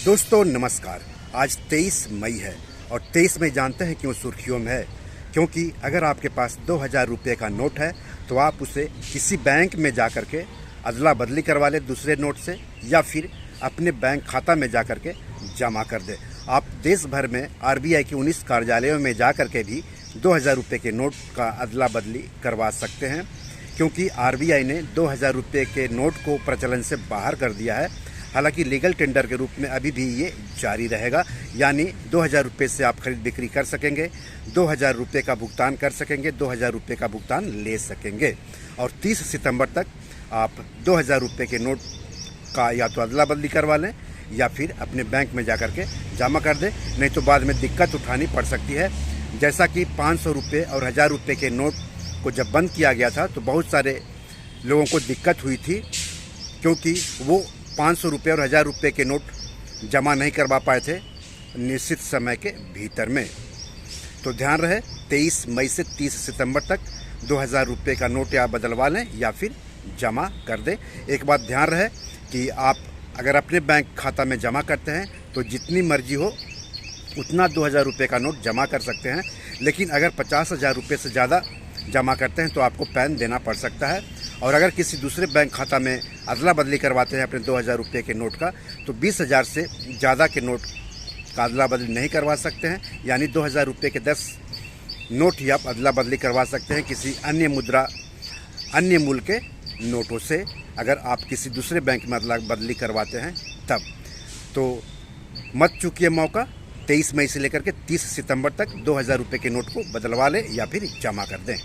दोस्तों नमस्कार। आज 23 मई है और 23 मई जानते हैं क्यों सुर्खियों में है? क्योंकि अगर आपके पास 2000 रुपये का नोट है तो आप उसे किसी बैंक में जा कर के अदला बदली करवा लें दूसरे नोट से, या फिर अपने बैंक खाता में जा कर के जमा कर दें। आप देश भर में आरबीआई के 19 कार्यालयों में जा कर के भी 2000 रुपये के नोट का अदला बदली करवा सकते हैं, क्योंकि आरबीआई ने 2000 रुपये के नोट को प्रचलन से बाहर कर दिया है। हालांकि लीगल टेंडर के रूप में अभी भी ये जारी रहेगा, यानी 2000 रुपये से आप खरीद बिक्री कर सकेंगे, 2000 रुपये का भुगतान कर सकेंगे, 2000 रुपये का भुगतान ले सकेंगे। और 30 सितंबर तक आप 2000 रुपये के नोट का या तो अदला बदली करवा लें या फिर अपने बैंक में जा कर के जमा कर दें, नहीं तो बाद में दिक्कत उठानी पड़ सकती है। जैसा कि 500 रुपये और 1000 रुपये के नोट को जब बंद किया गया था तो बहुत सारे लोगों को दिक्कत हुई थी, क्योंकि वो 500 रुपये और 1000 रुपये के नोट जमा नहीं करवा पाए थे निश्चित समय के भीतर में। तो ध्यान रहे, 23 मई से 30 सितंबर तक 2000 रुपये का नोट या बदलवा लें या फिर जमा कर दें। एक बात ध्यान रहे कि आप अगर अपने बैंक खाता में जमा करते हैं तो जितनी मर्जी हो उतना 2000 रुपये का नोट जमा कर सकते हैं, लेकिन अगर 50,000 रुपये से ज़्यादा जमा करते हैं तो आपको पैन देना पड़ सकता है। और अगर किसी दूसरे बैंक खाता में अदला बदली करवाते हैं अपने 2000 रुपये के नोट का, तो 20,000 से ज़्यादा के नोट का अदला बदली नहीं करवा सकते हैं, यानी 2000 रुपये के 10 नोट ही आप अदला बदली करवा सकते हैं किसी अन्य मुद्रा, अन्य मूल्य के नोटों से, अगर आप किसी दूसरे बैंक में अदला बदली करवाते हैं तब। तो मत चूकिए मौका, 23 मई से लेकर के 30 सितंबर तक 2000 रुपये के नोट को बदलवा लें या फिर जमा कर दें।